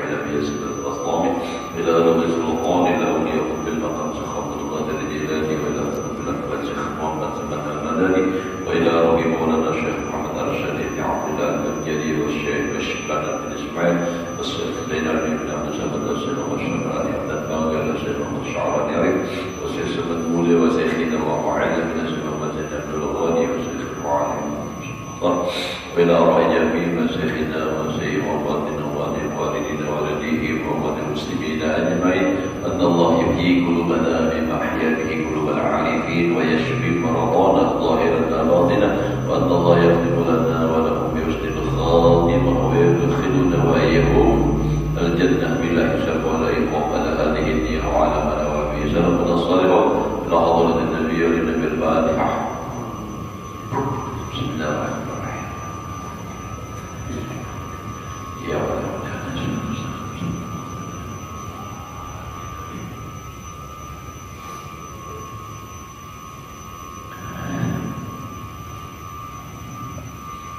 إلى بياسة الأصنام إلى رب السلطان إلى أولياء بالمقام سخط القادر الجيلاني وإلى الأكبر شيخ محمد سمت المدني وإلى رب مولانا الشيخ محمد الرشيد بن عبد الله الجليل والشيخ الشبان بن إسماعيل والشيخ زينب بن عبد الصمد والشيخ مشرف علي عبد الباقي والشيخ محمد الشعراني والشيخ سمت مولي وشيخنا ومعاذ بن الشيخ محمد زينب بن الغاني والشيخ المعالي وإلى أرواح جميع مشايخنا وشيخ وفاتنا والدنا والديه وأمة المسلمين أجمعين أن الله يحيي قلوبنا بما أحيا به قلوب العارفين ويشفي مرضانا ظاهرة باطنة وأن الله يختم لنا ولهم بحسن الخاتمة ويدخلنا وإياهم الجنة بلا حساب ولا عقاب على هذه النية وعلى ما نوى به سلفنا الصالح إلى حضرة النبي وللنبي الفاتحة. بسم الله الرحمن الرحيم. يا رب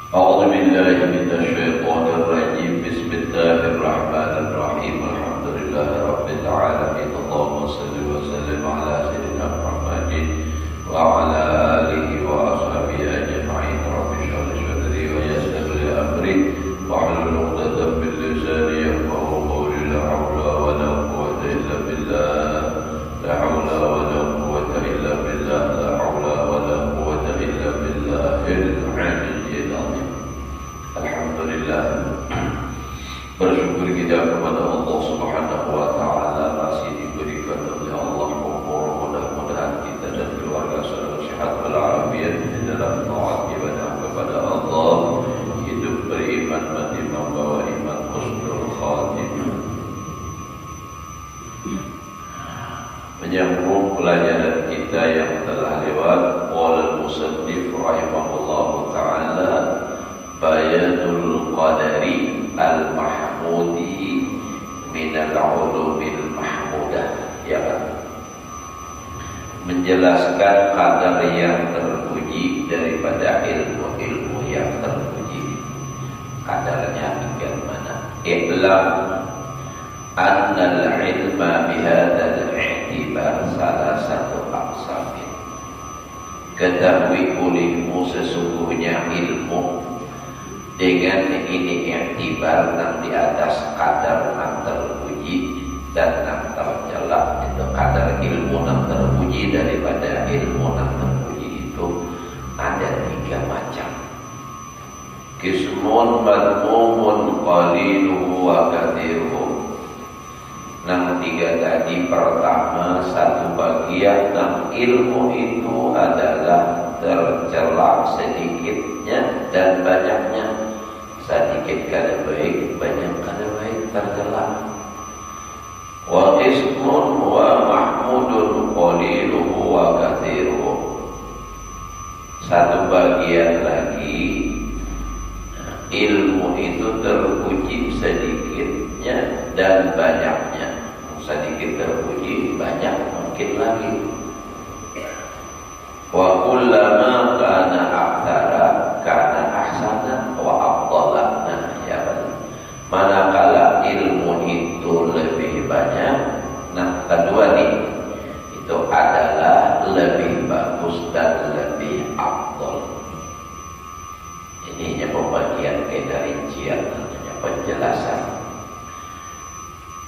أعوذ بالله من الشيطان الرجيم. بسم الله الرحمن الرحيم. الحمد لله رب العالمين. اللهم صل وسلم على سيدنا محمد وعلى آله وأصحابه أجمعين. رب اشرح لي صدري ويسر لي أمري واحلل عقدة من لساني يفقهوا قولي. لا حول ولا قوة إلا بالله. لا حول ولا قوة إلا بالله. لا حول ولا قوة إلا بالله العلي العظيم. Alhamdulillah, bersyukur kita kepada Allah Subhanahu wa Ta'ala masih diberikan oleh Allah umur, mudah-mudahan kita dan keluarga selalu sehat walafiat di dalam taat ibadah kepada Allah, hidup beriman, mati membawa iman, husnul khatimah. Menyambung pelajaran kita yang telah lewat, qala al-musannif rahimahullahu ta'ala, bayanul qadari al-mahmudi minal ulumil mahmudah, ya kan? Menjelaskan qadar yang terpuji daripada ilmu-ilmu yang terpuji. Qadarnya bagaimana? I'lam annal ilma bihadzal i'tibar salah satu aqsamin. Ketahui olehmu sesungguhnya ilmu dengan ini i'tibar yang di atas kadar yang terpuji dan yang tercela. Itu kadar ilmu yang terpuji daripada ilmu yang terpuji itu ada 3 macam. Qismun madmumun qaliluhu wa kathiruhu. Yang 3 tadi, pertama, satu bagian yang ilmu itu adalah tercela sedikitnya dan banyaknya. Sedikit kada baik, banyak kada baik, tercela. Wa qismun wa mahmudun qaliluhu wa kathiruhu. Satu bagian lagi, ilmu itu terpuji sedikitnya dan banyaknya. Sedikit terpuji, banyak mungkin lagi. Wa kullama kana aktsara kana ahsana wa afdala. Nah, ya benar. Manakala ilmu itu lebih banyak, nah kedua nih, itu adalah lebih bagus dan lebih afdal. Ininya pembagian dari rincian, namanya penjelasan.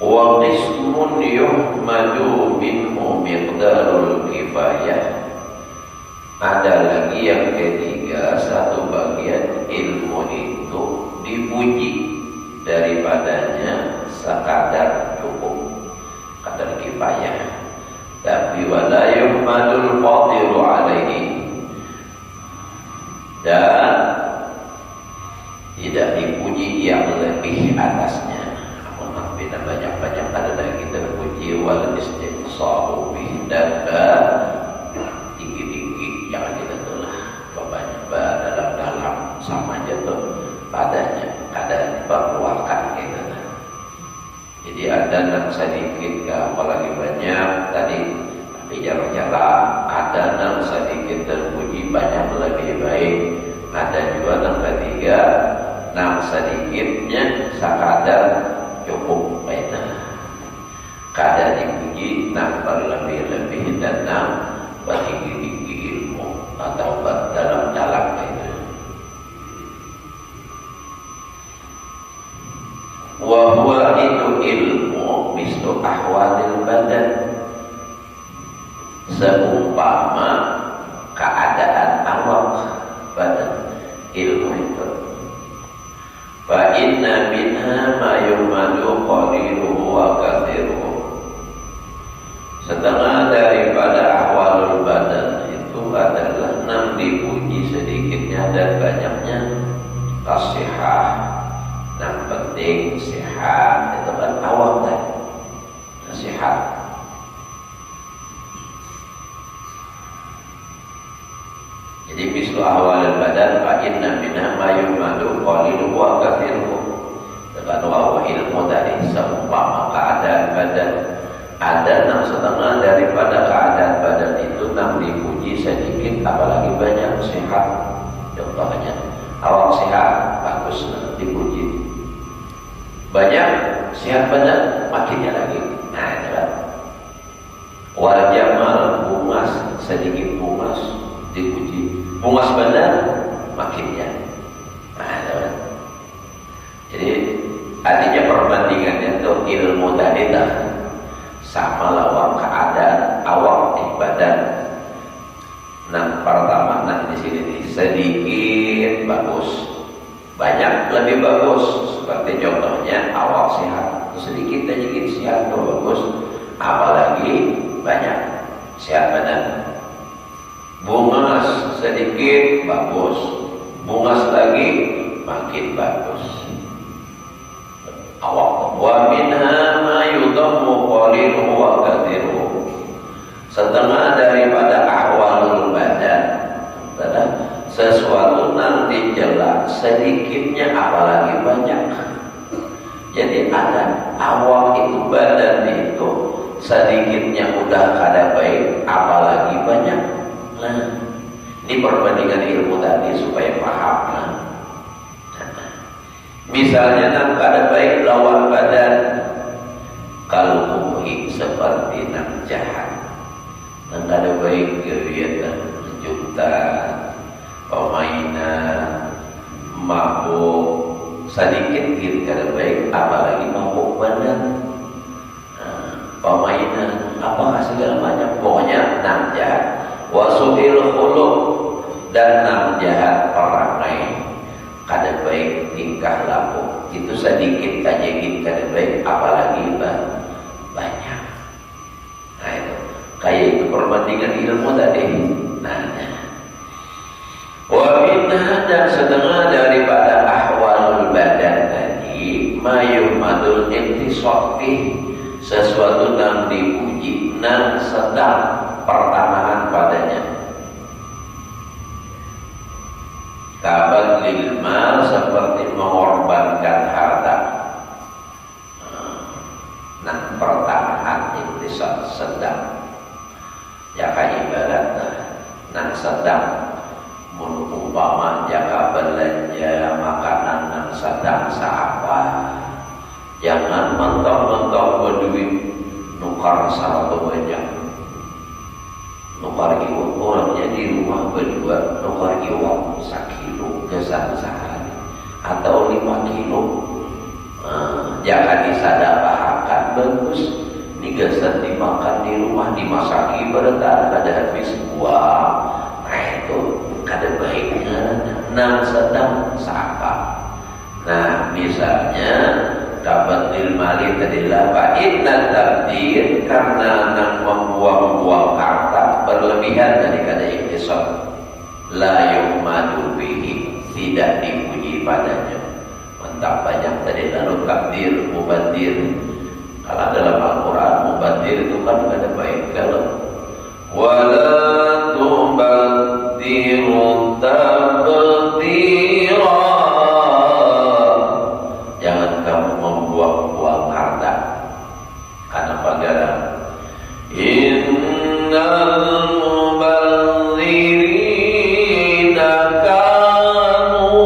Wa qismun yuhmadu minhu miqdarul kifayah. Ada lagi yang ketiga, satu bagian ilmu itu dipuji daripadanya sekadar cukup, kadar kifayah. Tapi wala yuhmadul fadilu alaihi, dan tidak dipuji yang lebih atasnya. Bila banyak-banyak ada lagi terpuji wal istiqsahu bih, dan tinggi-tinggi jangan kita tolak banyak dalam sama aja tuh padanya ada dibawakan gitu. Jadi ada yang sedikit apalagi banyak tadi, tapi jarang-jarang. Ada yang sedikit terpuji, banyak lebih baik. Ada juga yang ketiga, yang sedikitnya sekadar cukup. kada dipuji nang berlebih-lebih dan nang bertinggi-tinggi ilmu atau berdalam-dalam itu. Wa huwa itu ilmu mislu ahwalil badan, seumpama keadaan awak badan. Ilmu itu fa inna minha ma yumadu qaliluhu wa kathiruhu. Setengah daripada ahwalul badan itu adalah nam dipuji sedikitnya dan banyaknya. Kasihah, yang penting sehat, itu kan awak kan, sehat. Jadi mislu ahwalul badan fa inna minha ma yumadu qaliluhu wa kathiruhu. Dengan wa ilmu dari seumpama keadaan badan, ada yang setengah daripada keadaan badan itu nam dipuji sedikit apalagi banyak. Sehat contohnya, awak sehat bagus dipuji, banyak sehat badan makinnya lagi. Nah itu kan wal jamal, bungas sedikit bungas dipuji, bungas badan makinnya. Nah itu kan. Jadi artinya perbandingannya itu ilmu tadi dah sama lawan keadaan awak di badan. Nah pertama di sini nih, sedikit bagus, banyak lebih bagus. Seperti contohnya awak sehat, sedikit sehat tuh bagus, apalagi banyak sehat badan. Bungas sedikit bagus, bungas lagi makin bagus. Awak wa minha ma yudammu qaliluhu wa kathiruhu. Setengah daripada ahwalul badan adalah sesuatu nanti jelas sedikitnya apalagi banyak. Jadi ada awal itu badan itu sedikitnya udah kada baik apalagi banyak. Nah ini perbandingan ilmu tadi supaya paham lah. Misalnya nak kada baik lawan badan, kalau seperti nak jahat, nak kada baik kegiatan kejutan, permainan, mabuk, sedikit kada baik, apalagi mabuk badan, permainan, apa segala macam, pokoknya nak jahat, wasu'il khuluq, dan nak jahat perangai. Kada baik tingkah laku itu sedikit saja kada baik apalagi banyak. Nah itu kayak itu perbandingan ilmu tadi. Nah wa minha, dan setengah daripada ahwalul badan tadi mayumadul intisofih, sesuatu yang dipuji nan sedang pertanahan padanya. Kabar lil mal, seperti mengorbankan harta. Nah pertanahan itu sedang, ya kayak ibarat nah sedang umpama jaga belanja makanan yang sedang sahabat. Jangan mentok-mentok berduit nukar satu banyak. Nukar iwak orangnya di rumah berdua, nukar iwak 1 kilo kesan sehari atau 5 kilo. Jangan disadapahakan bagus. Ini kesan dimakan di rumah, dimasaki berentar kada habis buah. Nah itu kada baiknya. Nah sedang sapa. Nah misalnya dapat ilmali tadilah fa'inna tabdir, karena nak membuang-buang harta berlebihan dari kada iktisad, la yuhmadu bihi, tidak dipuji padanya. Mentang banyak tadi lalu takdir, mubadir. Kalau dalam Al-Quran mubadir itu kan kada baik dalam wala tubaddiru tabdira. Jangan kamu membuang-buang harta. Karena pagaran innal mubadzirina kanu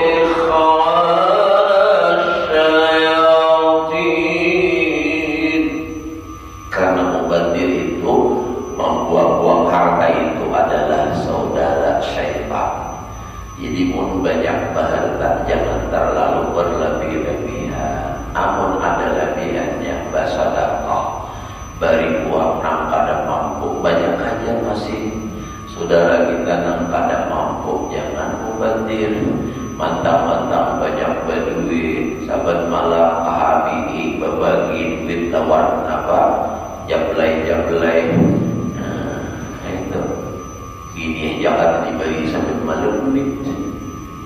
ikhwana syayatin. mantap-mantap banyak berduit, sahabat malam kahabihi berbagi duit lawan apa jablay. Itu gini jangan dibagi sampai malam duit.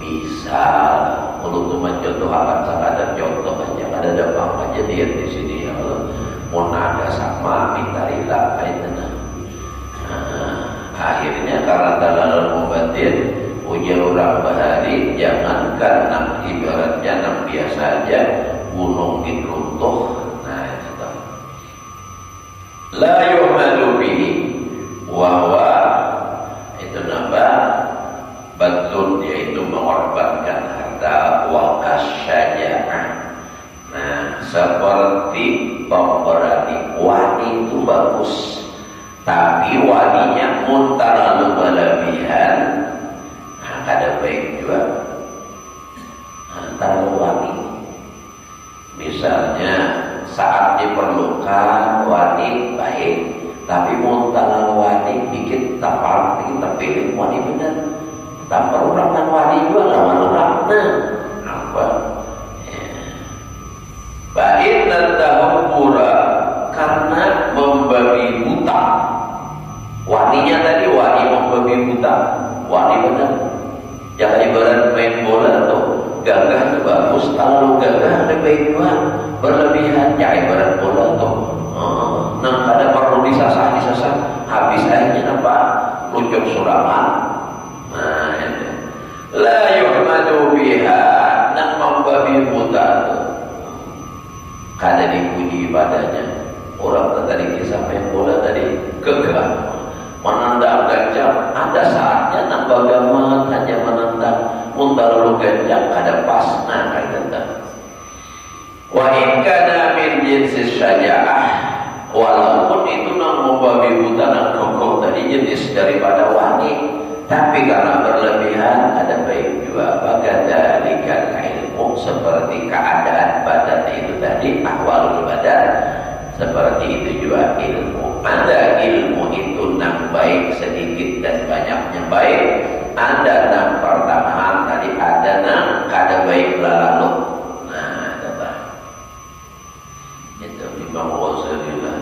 Misal kalau cuma contoh akan sekadar contoh aja, ada dampak aja dia di sini ya Allah. Mau nada sama minta rila itu akhirnya karena dalal mubadir ujar orang bahari, jangankan nak ibaratnya nak biasa aja gunung runtuh. Nah itu la yu'madu bihi wa itu nama badlun, yaitu mengorbankan harta, wa kasyaja'ah. Nah seperti pemberani, wani itu bagus tapi waninya terlalu berlebihan. Ada baik juga terlalu wani, misalnya saat diperlukan wani baik, tapi mau terlalu wani bikin tapal kita pilih wani benar, tak perlu dan wani juga lawan orang apa baik dan tahabbura, karena membabi buta waninya tadi, wani membabi buta, wani benar. Jangan ibarat main bola atau gagah itu bagus, terlalu gagah lebih baik berlebihan. Ya ibarat bola atau ada perlu disasah habis akhirnya apa luncur suraman. Nah itu la yuhmadu biha, nak membabi buta itu kada dipuji ibadahnya. Orang tadi kisah main bola tadi gagah menendang ganjang, ada saatnya nambah gamat hanya menendang, terlalu ganjang kada pas. Nah kayak gitu. Wa in kana min jinsis syaja'ah, walaupun itu nang membabi buta nang kokoh tadi jenis daripada wani, tapi karena berlebihan ada baik juga. Bagadalikal ilmu, seperti keadaan badan itu tadi, ahwalul badan, seperti itu juga ilmu. Ada ilmu itu nang baik sedikit dan banyaknya baik, ada nang pertengahan tadi, ada nang kada baik lalu. Nah itu Imam Ghazali lah.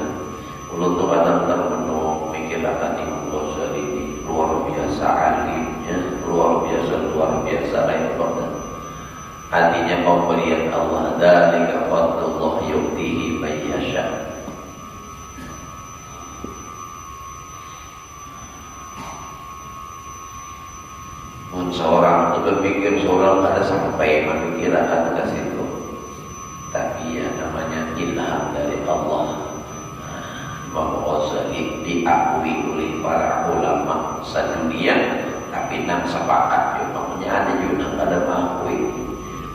Ulun tu kadang termenung mikir akan Imam Ghazali ini luar biasa alimnya, luar biasa lain pada artinya pemberian Allah, dzalika fadlullah yu'tihi may yasha. Seorang itu berpikir seorang ada sampai memikirkan ke situ, tapi ya namanya ilham dari Allah. Imam Ghazali diakui oleh para ulama sedunia, tapi nang sepakat juga ada juga nang kada mengakui,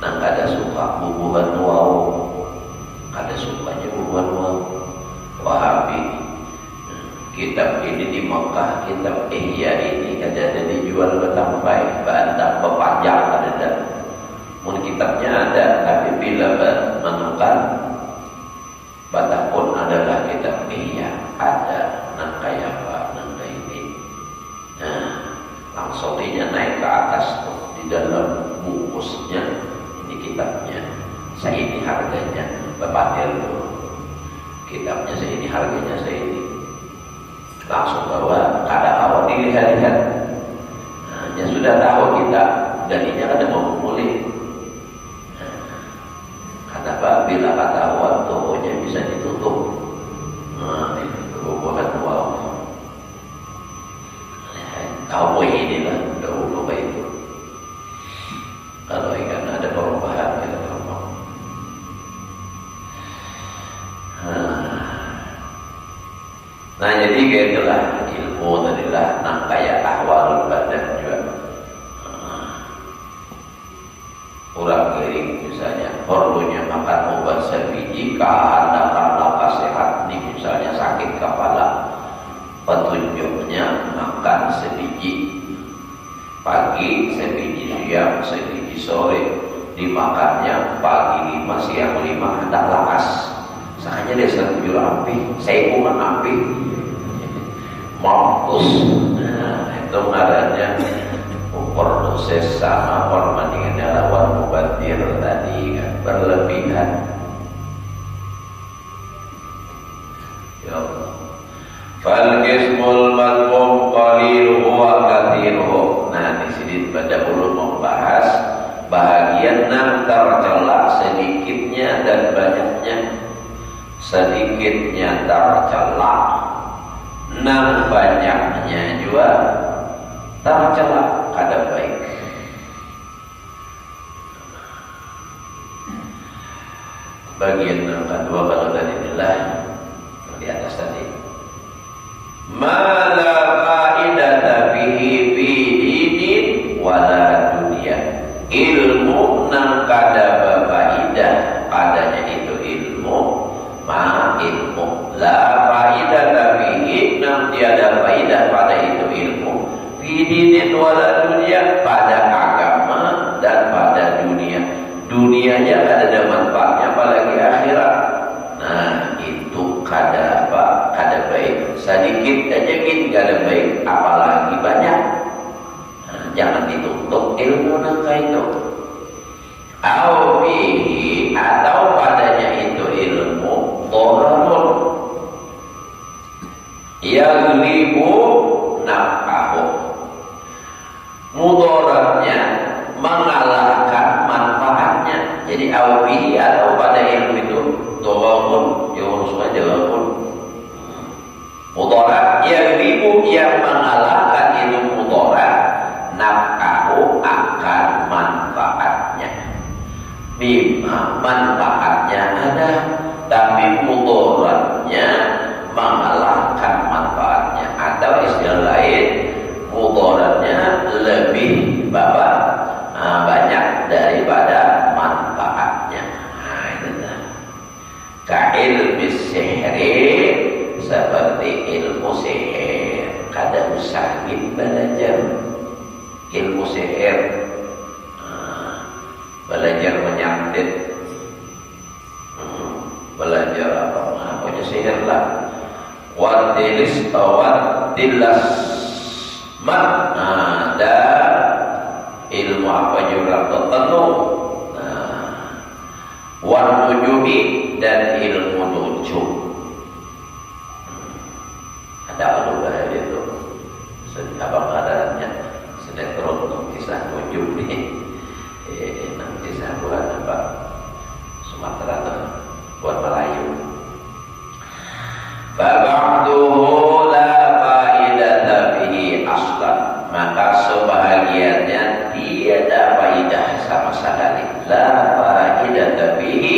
nang kada suka bubuhan wau, kada sukanya bubuhan wau. Wahabi kitab ini di Mekah, kitab Ihya ini ada dijual bertampai, bantang berpanjang ada. Mungkin kitabnya ada, tapi bila menemukan batang pun adalah kitab Ihya ada, nang kaya apa, nang kaya ini. Nah, langsung dia naik ke atas tuh, di dalam bungkusnya ini kitabnya. Saya ini harganya, berpatir tuh. Kitabnya saya ini harganya saya ini. Langsung bawa, kada awal dilihat-lihat. Nah, ya sudah tahu kita jadinya kada mau memulih. Kenapa? Bila kata awal tokonya bisa ditutup. Nah, itu bukan wow. Kau ini lah dahulu itu. Kalau ikan ada perubahan kita ngomong. Nah jadi itulah ilmu adalah nang kaya ahwal badan juga. Orang kering misalnya perlunya makan obat sebiji karena sehat nih, misalnya sakit kepala, petunjuknya makan sebiji pagi, sebiji siang, sebiji sore, dimakannya pagi 5 siang 5, hendak lakas. Sakanya dia sering api, saya pun api, mampus. Nah, itu ngaranya proses sama perbandingannya lawan mubadir tadi kan, berlebihan. Ya Allah. Fal qismul madhum qaliluhu wa kathiruhu. Nah, di sini pada ulum membahas bahagian yang tercela sedikitnya dan banyaknya. Sedikitnya tercela, nang banyaknya juga tercela kada baik. Bagian yang kedua kalau tadi inilah di atas tadi, ma la faidata bihi fi dinin wala dunia. Ilmu nang kada berfaedah padanya itu ilmu, ma ilmu la faidata bihi nang tiada faedah pada itu ilmu, fi dinin wala dunia pada agama dan pada dunia. Dunianya ada manfaatnya apalagi akhirat. Nah, itu kada apa? Kada baik. Sedikit aja gitu kada baik, apalagi banyak. Nah, jangan dituntut ilmu nangka itu. Au bihi atau padanya itu ilmu dhararun yaghlibu naf'ahu. Mudaratnya mengalahkan manfaatnya. Jadi au bihi atau pada ilmu itu dhararun, ya urusnya dhararun. Mudarat yaghlibu yang mengalahkan itu mudarat naf'ahu akan manfaatnya. Bima manfaatnya ada, tapi mudaratnya mengalahkan manfaatnya. Atau istilah lain, mudaratnya lebih banyak daripada manfaatnya. Nah, itu dah. Ka'ilmi sihri, seperti ilmu sihir. Kada usah belajar ilmu sihir, belajar menyantet, belajar apa namanya sihir lah. Wadilis wadilas mat, ada ilmu apa juga tertentu. Warnujumi dan ilmu nujum. Ada apa itu? Apa kadarnya? Sinetron untuk kisah nujum nih. Nanti saya buat apa? Sumatera tuh, buat Melayu. Ba'duhu la faidata bihi aslan. Maka sebahagiannya tiada faidah sama sekali. La faidata bihi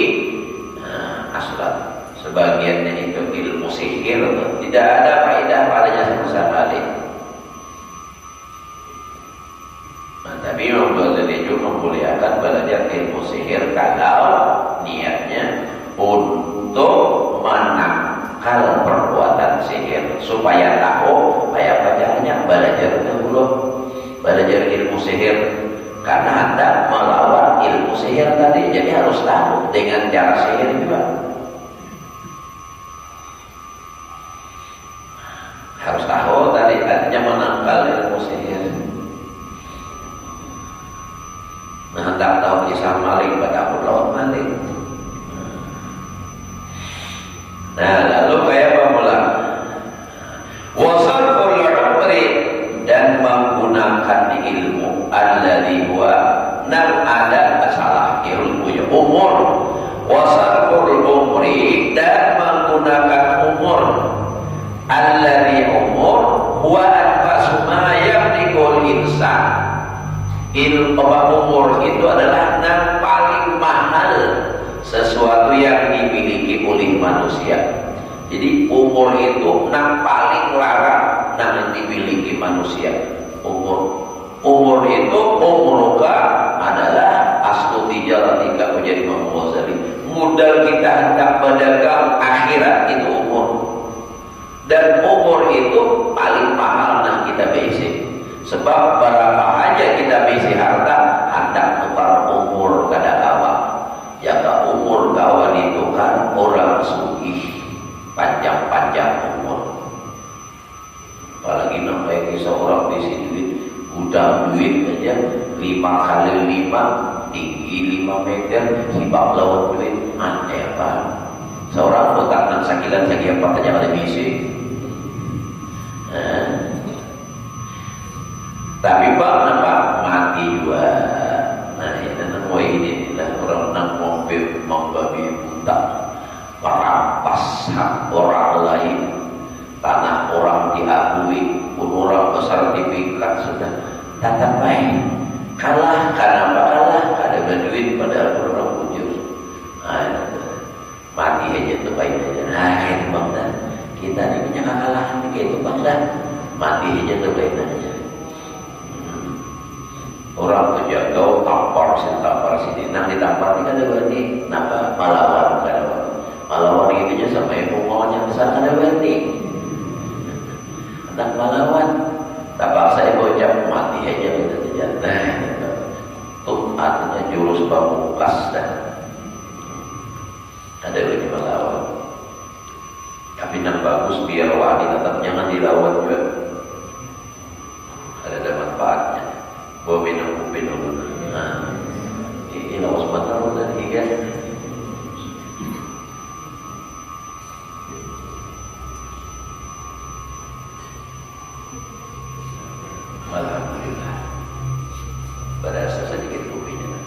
aslan. Sebagiannya itu ilmu sihir, tidak ada faidah padanya sama sekali. Tapi Imam Ghazali juga memuliakan belajar ilmu sihir kalau niatnya untuk menangkal perbuatan sihir, supaya tahu kayak apa caranya belajar dahulu, belajar ilmu sihir karena hendak melawan ilmu sihir tadi. Jadi harus tahu dengan cara sihir juga, harus tahu tadi artinya menangkal ilmu sihir. Nah, hendak tahu kisah maling pada pulau maling. Nah, lalu kayak apa pula? Wasarful umri, dan menggunakan ilmu alladhi huwa nam ada salah ilmunya umur. Wasarful umri, dan menggunakan umur alladhi umur huwa anfasu ma yamlikul insan. Umur itu adalah yang paling mahal sesuatu yang dimiliki oleh manusia. Jadi umur itu yang paling larang yang dimiliki manusia. Umur itu umruka adalah aslu tijaratika menjadi Imam Ghazali. Modal kita hendak berdagang akhirat itu umur. Dan umur itu paling mahal yang kita basic. Sebab berapa aja kita bisi harta, hendak tukar umur kada kawan. Jaga umur kawan itu kan orang sugih, panjang-panjang umur. Apalagi namanya seorang di sini udah duit aja 5 kali 5 tinggi 5 meter, hibak lawan duit, aneh apa? Seorang botak nan sakilan lagi apa aja ada misi. Tapi pak nampak mati juga. Nah ini namanya ini lah orang nang membabi buta, merampas hak orang lain, tanah orang diakui, pun orang bersertifikat sudah tatap baik. Kalah karena apa kalah? Ada berduit pada orang bujur. Mati aja tuh baik aja. Nah kayak itu bang dan kita ini punya kekalahan kayak itu bang dan mati aja tuh baik aja. Orang terjatuh tampar sini, nah ditampar ini kan ada berarti, napa pahlawan kan ada, pahlawan itu aja sampai punggawan yang besar kan ada berarti, anak pahlawan, tapak saya bocah mati aja gitu terjatuh, tuh artinya jurus pamungkas dan ada lagi pahlawan, tapi yang bagus biar wani tetap jangan dilawan juga, ada manfaatnya. Bawa minum dulu. Nah, ini lawas sebentar udah tiga. Alhamdulillah. Berasa sedikit kopinya.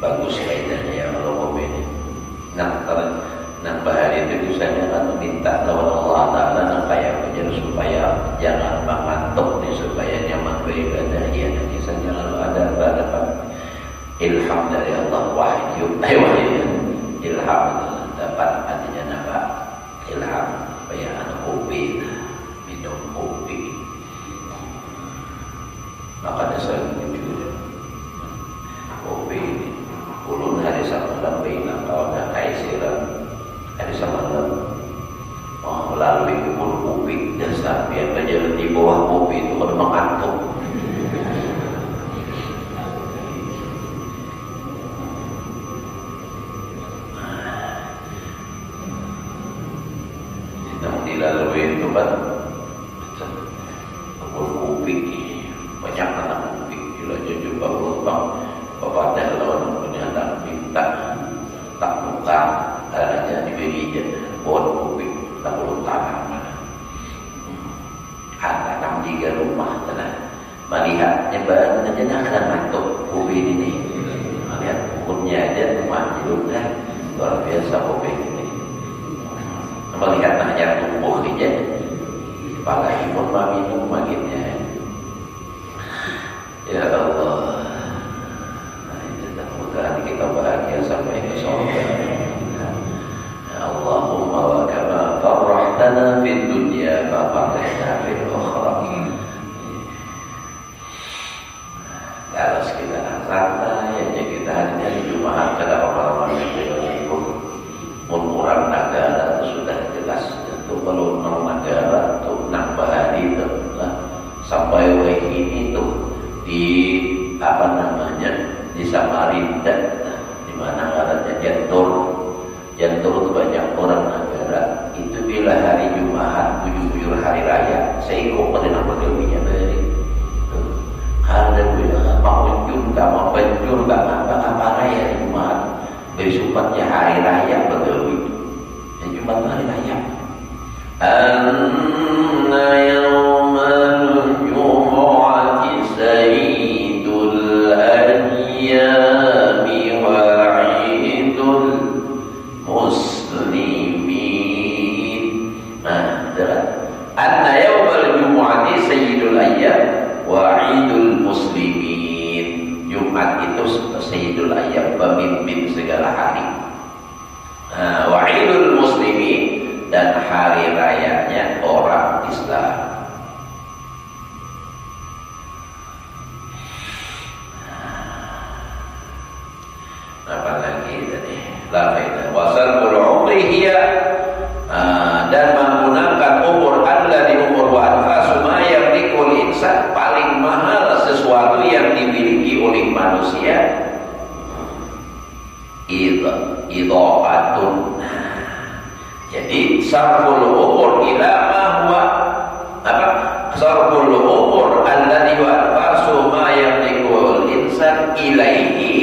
Bagus kaitannya ya kalau kopi ini. Nambah hari itu misalnya kan minta lawan Allah Ta'ala nampak menjadi supaya jangan mengantuk nih supaya nyaman beribadah ya dan kisahnya lalu ada ilham dari Allah wahyu ilham dapat artinya nampak ilham supaya anak kopi minum kopi maka saya jujur kopi ini ulun hari samalam bina kawan kaisiran hari samalam melalui kubur kopi dasar biar berjalan di bawah kopi itu kalau mengantuk namun dilalui itu kan kubur kopi banyak anak kopi gila jumpa lubang bapak dan lawan punya tak minta tak buka hanya diberi je pohon kopi tak perlu tanam tanam 3 rumah tenang melihatnya barang aja nak kena mantuk kopi ini melihat pohonnya aja rumah hidup dah luar biasa kopi ini melihat hanya tumbuh aja apalagi pun minum makinnya ya Allah. Mudah-mudahan kita bahagia sampai ke surga. Allahumma wa kama farrahtana fid dunya fa farrihna fil akhirah. Kalau kita santai aja kita hanya di Jumat kada orang-orang yang berikut orang negara itu sudah jelas itu kalau orang negara itu nambah hari itu sampai ini tuh di apa namanya di Samarinda di mana ada Jantur itu banyak orang negara itu bila hari Jumat bujur hari raya saya kok pada nama dewinya dari ada mau penjur gak apa raya Jumat besoknya hari raya betul Jumat hari raya anna yawmal jumu'ati sayyidul ayyami wa'idul muslimin anna yawmal jumu'ati sayyidul ayyam wa'idul muslimin Jumat itu sayyidul ayyam pemimpin segala hari wa'idul muslimin dan hari rayanya orang Islam. Apalagi tadi la faida wasal umri hiya dan menggunakan umur adalah di umur wa anfasu ma yamlikul insan paling mahal sesuatu yang dimiliki oleh manusia idha'atun sarful umur ila ma huwa apa sarful umur alladhi wa farsu ma yamlikul insan ilaihi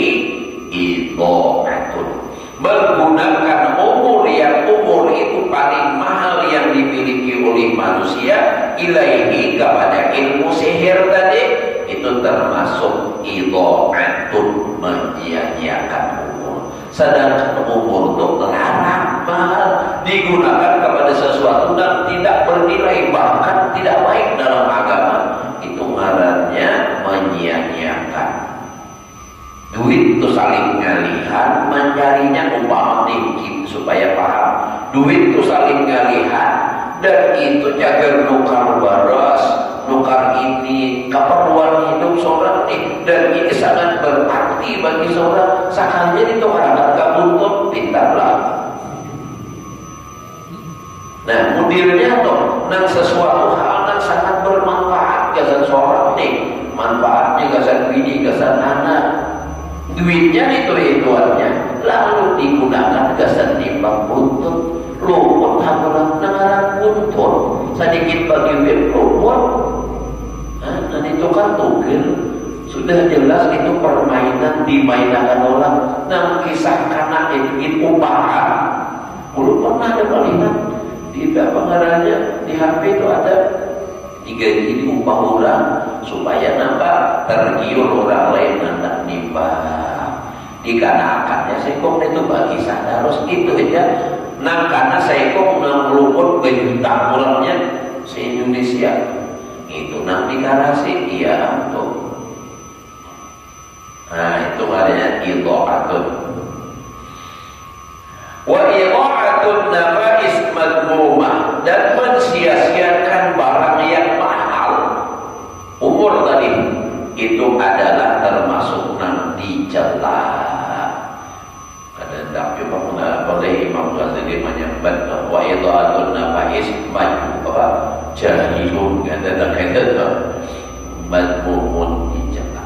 idha'atun, menggunakan umur itu paling mahal yang dimiliki oleh manusia ilaihi kepada ilmu sihir tadi, itu termasuk idha'atun, menyia-nyiakan umur. Sedangkan umur itu larang mahal, digunakan kepada sesuatu yang tidak bernilai, bahkan tidak baik dalam agama, itu ngarannya menyia-nyiakan. Duit itu saling ngalihan, mencarinya umpama tinggi supaya paham. Duit itu saling ngalihan, dan itu jaga nukar baras, nukar ini keperluan hidup seorang nih, dan ini sangat berarti bagi seorang. Sakalinya itu harap kabuntut pintarlah. Nah, mudirnya tuh nang sesuatu hal yang sangat bermanfaat kesan seorang nih, manfaatnya kesan bini, kesan anak. Duitnya itu-ituannya lalu digunakan kesan timbang buntut, luput hamulan nengaran buntut, sedikit bagi duit luput. Dan itu kan tugel, sudah jelas itu permainan dimainkan orang. Nah, kisah kanak itu upahan, belum pernah ada melihat di pengarahnya di HP itu ada 3 gini upah orang supaya nampak tergiur orang lain hendak nimbah. Dikarenakannya sekong itu bagi sadarus itu aja. Nah, karena sekong nang luput berjuta orangnya se-Indonesia itu nang dikarasi iya untuk. Nah, itu artinya idha'atun. Wa idha'atun nafais madmumah, dan mensia-siakan barang yang mahal. Umur tadi itu adalah termasuk nang dicela. Ada tapi boleh Imam Ghazali menyebut bahwa idha'atun nafais madmumah jahilun, kata madmumun dicela.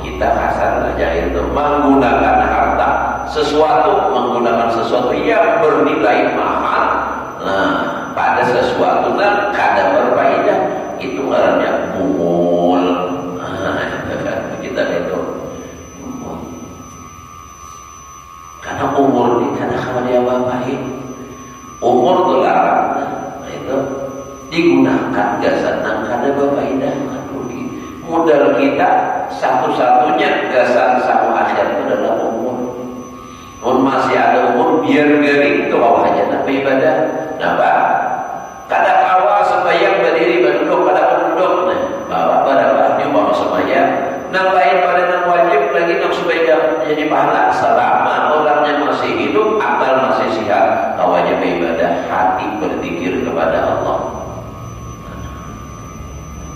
Kita kasar saja itu menggunakan harta menggunakan sesuatu yang bernilai mahal, nah pada sesuatu yang kada berfaedah, itu ngarannya mumul. Nah, kita itu mumul. Karena umur ini karena kalau dia bapain umur itu larang, nah itu digunakan gasan nang kada berfaedah, kan rugi. Modal kita satu-satunya gasan sama akhir itu adalah umur. Masih ada umur biar garing itu bawah aja tapi ibadah. Kenapa? Kada kawa sembahyang berdiri berduduk pada penduduk. Nah, bawa pada bahnya bawa sembahyang. Nang lain pada nang wajib lagi nang supaya jadi pahala selama orangnya masih hidup, akal masih sihat. Kawannya beribadah, hati berzikir kepada Allah.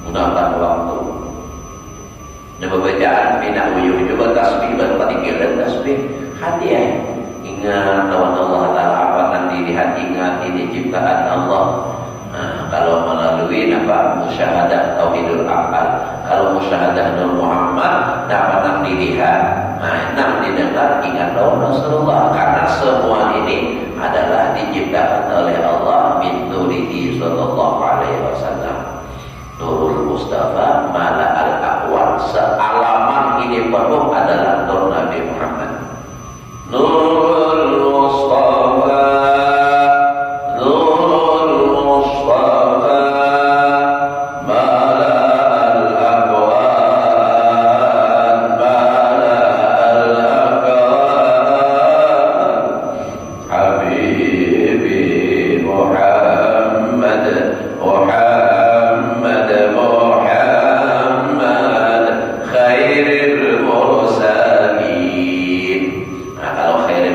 Gunakan waktu. Dan bacaan bina uyuh coba tasbih baru patikir dan tasbih hati ya. Ingat kawan Allah Ta'ala apatan dilihat, ingat ini ciptaan Allah. Nah, kalau melalui musyahadah tauhidul akal, kalau musyahadah Nur Muhammad dapat dilihat, nah didengar, ingat Rasulullah, karena semua ini adalah diciptakan oleh Allah min nurihi sallallahu alaihi wasallam. Nurul Mustafa mala al-aqwar, sealaman ini penuh adalah Nur Nabi Muhammad. Nurul Mustafa, Nurul Mustafa mala al-aqwar, mala al-aqwar, Habibi Muhammad, Muhammad, Muhammad khairil mursalin. Nah, kalau khairil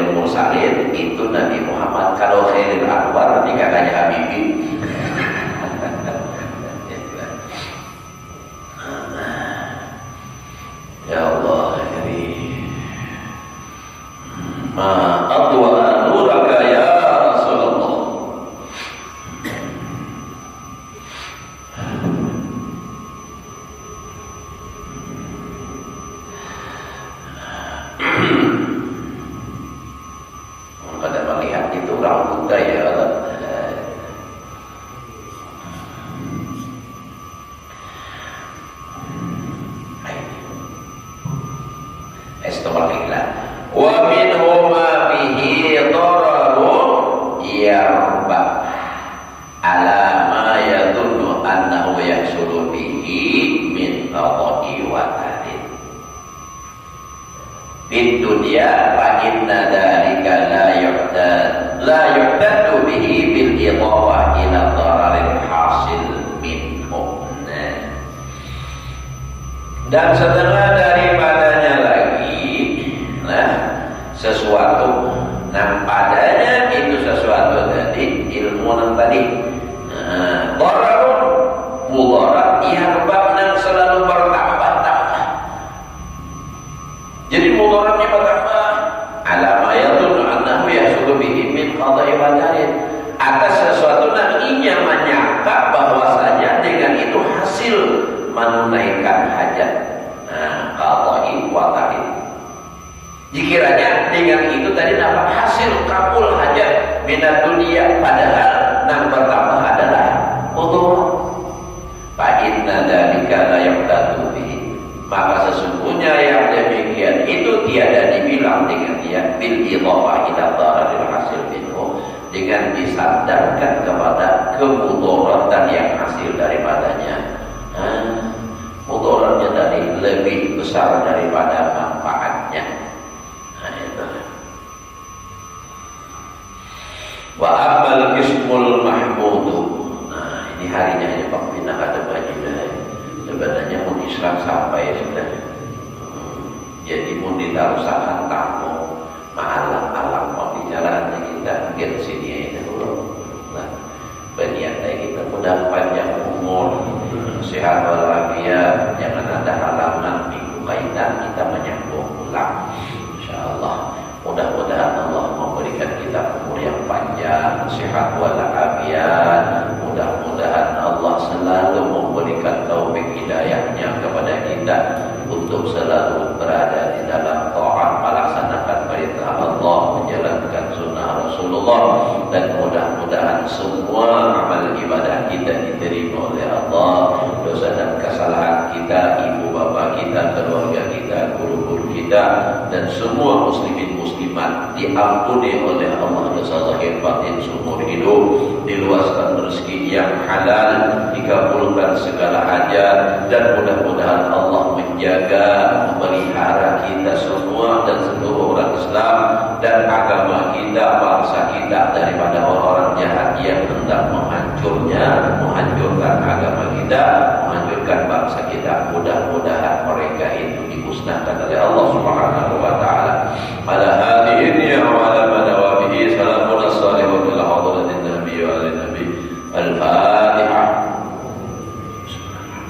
ya Allah. Astagfirullah. Wa minhuma bihi dararun yarba ala ma yadunnu annahu yahsulu bihi min qada'i wa tarin. Fid dunya fa inna dhalika la yu'tadu bihi bil idhafah ila dararil hasil minhu. Dan setengah daripadanya lagi, sesuatu, padanya itu sesuatu tadi, ilmu yang tadi, dararun, mudarat, yarbab yang selalu bertambah-tambah. Jadi mudaratnya bertambah. Alama yadunnu annahu yahsulu bihi min qada'i wa tarin. Atas sesuatu nantinya menyangka bahwasanya dengan itu hasil menunaikan hajat. Qada'i wa tarin. Dikiranya dengan itu tadi dapat hasil kabul hajat minat dunia, padahal yang pertama adalah mudarat. Fa inna dzalika la yuqtadu bihi. Maka sesungguhnya yang demikian itu tiada dibilang dengan dia bil idhafah ila dararil hasil minhu, dengan disandarkan kepada kemudaratan yang hasil daripadanya. Mudaratnya tadi lebih besar daripada manfaatnya. Wa amal qismul mahmudu. Ini harinya aja Pak Bina ada baju dah. Sebenarnya mau Islam sampai sudah. Jadi mau ditarusakan tamu malam-malam mau di jalan kita ke sini dulu. Berniat kita mudah panjang umur, sehat walafiat, jangan ada halangan minggu kaitan kita menyambung ulang. Insyaallah. Mudah-mudahan Allah memberikan kita umur yang panjang, sehat walafiat. Mudah-mudahan Allah selalu memberikan taufik hidayahnya kepada kita untuk selalu berada di dalam taat, melaksanakan perintah Allah, menjalankan sunnah Rasulullah, dan mudah-mudahan semua amal ibadah kita diterima oleh Allah. Dosa dan kesalahan kita, ibu bapa kita, keluarga kita, guru-guru kita, dan semua muslimin muslimat diampuni oleh Allah. Dosa zahir batin seumur hidup, diluaskan rezeki yang halal, dikabulkan segala hajat, dan mudah-mudahan Allah menjaga, memelihara kita semua dan seluruh orang Islam dan agama kita, bangsa kita daripada orang-orang jahat yang hendak menghancurkan agama kita, menghancurkan bangsa kita. Mudah-mudahan